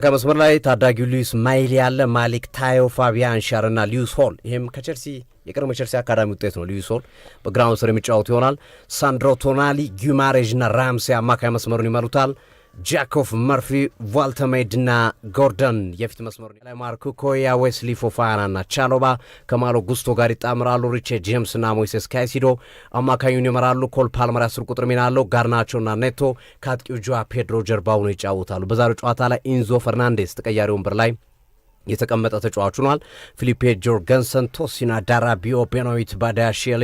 ከመስመር ላይ ታዳጊው ሉዊስ ማይሊ ያለ ማሊክ ታዮ ፋቢያን ሻርና ሉዊስ ሆል ይሄም ከቸልሲ የቀድሞ ቸልሲ አካዳሚ ውጤት ነው። ሉዊስ ሆል በግራውንድ ስር የሚጫወት ይሆናል። ሳንድሮ ቶናሊ ጊማሬጅና ራምሴ አማካይ መስመሩን ይመሩታል። ጃኮፍ መርፊ ቫልተሜድና ጎርደን የፊት መስመሩ ላይ ማርኩ ኮያ ዌስሊ ፎፋናና ቻሎባ ከማሎ ጉስቶ ጋር ይጣምራሉ። ሪቼ ጄምስና ሞይሴስ ካይሲዶ አማካዩን ይመራሉ። ኮል ፓልመር 10 ቁጥር ሚና አለው። ጋርናቾና ኔቶ ከአጥቂው ጆዋ ፔድሮ ጀርባውን ይጫወታሉ። በዛሬው ጨዋታ ላይ ኢንዞ ፈርናንዴስ ተቀያሪ ወንበር ላይ የተቀመጠ ተጫዋች ሆኗል። ፊሊፔ ጆርገንሰን፣ ቶሲና ዳራቢዮ፣ ቤኖዊት ባዳያሼሊ፣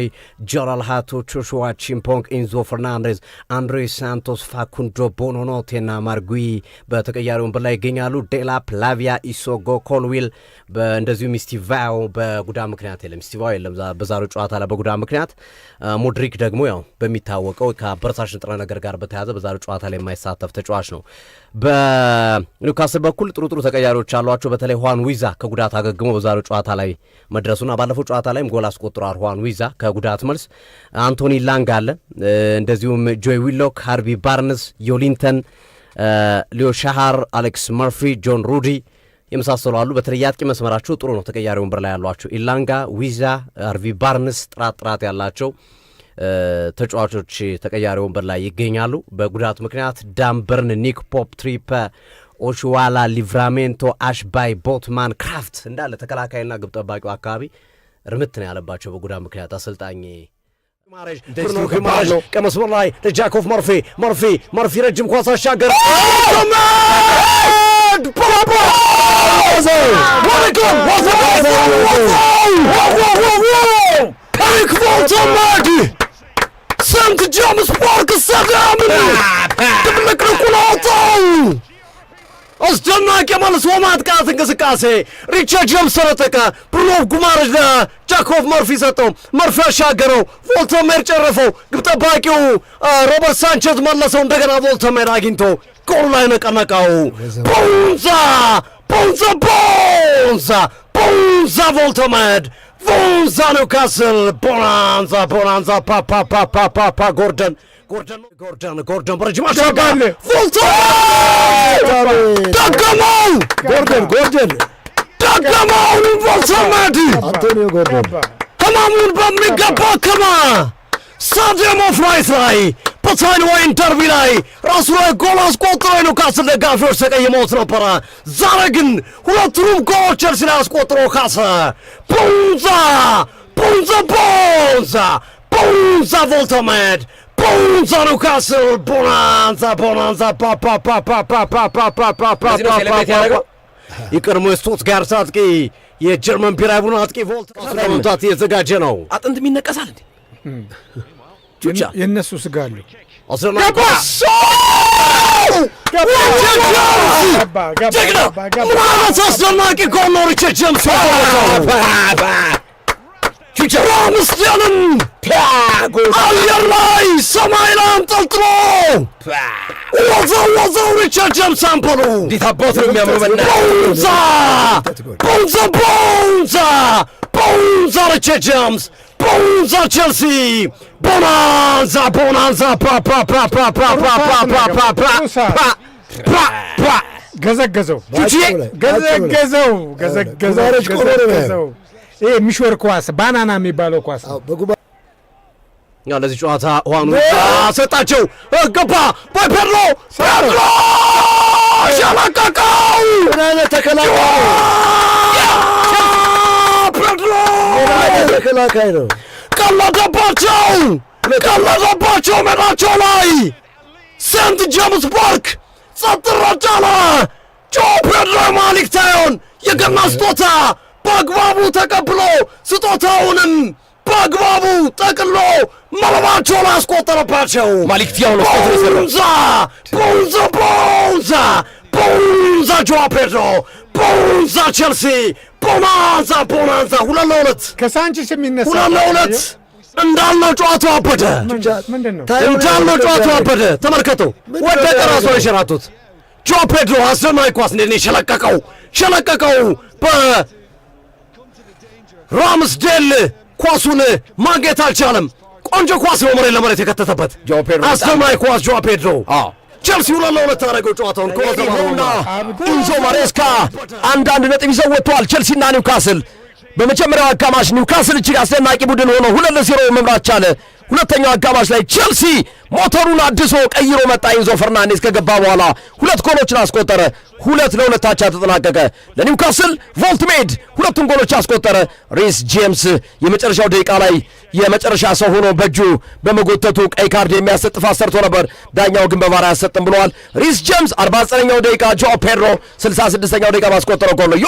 ጆራል ሃቶ፣ ቾሹዋ ቺምፖንግ፣ ኢንዞ ፈርናንዴዝ፣ አንድሬ ሳንቶስ፣ ፋኩንዶ ቦኖኖቴና ማርጉይ በተቀያሪ ወንበር ላይ ይገኛሉ። ዴላፕ፣ ላቪያ፣ ኢሶጎ፣ ኮልዊል እንደዚሁ ሚስቲቫው በጉዳት ምክንያት የለም። ሚስቲቫው የለም በዛሬው ጨዋታ ላይ በጉዳት ምክንያት። ሞድሪክ ደግሞ ያው በሚታወቀው ከአበረታች ንጥረ ነገር ጋር በተያያዘ በዛሬው ጨዋታ ላይ የማይሳተፍ ተጫዋች ነው። በኒውካስል በኩል ጥሩ ተቀያሪዎች አሏቸው። በተለይ ሁዋን ዊዛ ከጉዳት አገግሞ በዛሬው ጨዋታ ላይ መድረሱና ባለፈው ጨዋታ ላይም ጎል አስቆጥሯል። ሁዋን ዊዛ ከጉዳት መልስ አንቶኒ ላንግ አለ፣ እንደዚሁም ጆይ ዊሎክ፣ ሃርቢ ባርንስ፣ ዮሊንተን፣ ሊዮ ሻሃር፣ አሌክስ መርፊ፣ ጆን ሩዲ የመሳሰሉ አሉ። በተለይ የአጥቂ መስመራቸው ጥሩ ነው። ተቀያሪ ወንበር ላይ ያሏቸው ኢላንጋ፣ ዊዛ፣ ሃርቪ ባርንስ ጥራት ያላቸው ተጫዋቾች ተቀያሪ ወንበር ላይ ይገኛሉ። በጉዳት ምክንያት ዳንበርን፣ ኒክ ፖፕ፣ ትሪፐ፣ ኦሽዋላ፣ ሊቭራሜንቶ፣ አሽባይ፣ ቦትማን፣ ክራፍት እንዳለ ተከላካይና ግብ ጠባቂው አካባቢ እርምት ነው ያለባቸው በጉዳት ምክንያት። አሰልጣኝ ማሬጅ ከመስመር ላይ ለጃኮፍ መርፊ ረጅም ኳስ አሻገር ሰንት ጄምስ ፓርክ ሰዳምን ድብልቅልቁን አወጣው። አስደናቂ የመልሶ ማጥቃት እንቅስቃሴ ሪቻርድ ጄምስ ሰነጠቀ። ብሩኖ ጉማሬሽ ለጃኮፍ መርፊ ሰጠው። መርፊ አሻገረው። ቮልተሜር ጨረፈው። ግብ ጠባቂው ሮበርት ሳንቼዝ መለሰው። እንደገና ቮልተሜር አግኝቶ ጎል ላይ ነቀነቀው። ቦንዛ ቮልተሜር ቦንዛ ኒውካስል ቦናንዛ ፓፓ ጎርደን በረጅም አሻጋሪ ደገመው ቮልተሜድ አንቶኒዮ ጎርደን ህማሙን በሚገባ ከማ ስታዲየም ኦፍ ላይት ላይ በታይንዋይን ደርቢ ላይ ራሱ ላይ ጎል አስቆጥሮ ኒውካስል ደጋፊዎች ተቀይመውት ነበረ። ዛሬ ግን ሁለቱንም ጎሎች ቸልሲ ላይ አስቆጥሮ ካሰ። ቦንዛ ቮልተሜድ ቦንዛ ኒውካስል ቦናንዛ የቀድሞ የስቱትጋርት አጥቂ የጀርመን ብሔራዊ ቡድን አጥቂ ቮልተሜድ ለመምታት እየተዘጋጀ ነው። አጥንት የሚነቀሳል እንዴ? የእነሱ ስጋ አሉ። አስደናቂ ጎል ነው። ሪቻርድ ጄምስ ራምስደንን አየር ላይ ሰማይ ላይ አንጠልጥሎ ወዘው ሪቻርድ ጄምስ አምፖሉ እንዴት አባቱ ነው የሚያምረው! ቦንዛ ሪቻርድ ጄምስ ቦንዛ ቸልሲ ቦናንዛ ገዘገዘው። ይሄ የሚሾር ኳስ ባናና የሚባለው ኳስ ለዚህ ጨዋታ ሁዋን ሰጣቸው። ገባ ፔድሮ ሻላቃቃው ተከላካይ ነው። ቀለደባቸው ሜዳቸው ላይ ሴንት ጄምስ ፓርክ ጸጥ ረጭ አለ። ጆ ፔድሮ ማሊክ ታዮን የገና ስጦታ በአግባቡ ተቀብሎ ስጦታውንም በአግባቡ ጠቅሎ መረባቸው ላይ አስቆጠረባቸው። ማሊክ ታዮ ነው ቦንዛ ጆዋ ፔድሮ ቦንዛ ቸልሲ ቦናንዛ 2-2 ከሳንቼስ የሚነሳ 2-2 እንዳለው ጨዋታው አበደ። እንዳለው ጨዋታው አበደ። ተመልከቱ፣ ወደቀ ራሱ ላይ ሸራቱት። ጆዋ ፔድሮ አስደናቂ ኳስ እንዴት ነው ሸለቀቀው። በራምስዴል ኳሱን ማግኘት አልቻለም። ቆንጆ ኳስ ነው መሬት ለመሬት የከተተበት አስደናቂ ኳስ ጆዋ ፔድሮ ቼልሲ 2-2 ታረገው ጨዋታውን ኮሎሰባውና ኢንዞ ማሬስካ አንዳንድ ነጥብ ይዘው ወጥተዋል። ቼልሲና ኒውካስል በመጀመሪያው አጋማሽ ኒውካስል እጅግ አስደናቂ ቡድን ሆኖ 2-0 መምራት ቻለ። ሁለተኛው አጋማሽ ላይ ቼልሲ ሞተሩን አድሶ ቀይሮ መጣ። ኢንዞ ፈርናንዴዝ ከገባ በኋላ 2 ጎሎችን አስቆጠረ። 2-2 አቻ ተጠናቀቀ። ለኒውካስል ቮልትሜድ 2 ጎሎች አስቆጠረ። ሪስ ጄምስ የመጨረሻው ደቂቃ ላይ የመጨረሻ ሰው ሆኖ በእጁ በመጎተቱ ቀይ ካርድ የሚያሰጥ ጥፋት ሰርቶ ነበር። ዳኛው ግን በቫር አያሰጥም ብለዋል። ሪስ ጄምስ 49ኛው ደቂቃ፣ ጆ ፔድሮ 66ኛው ደቂቃ ባስቆጠረው ጎል ነው።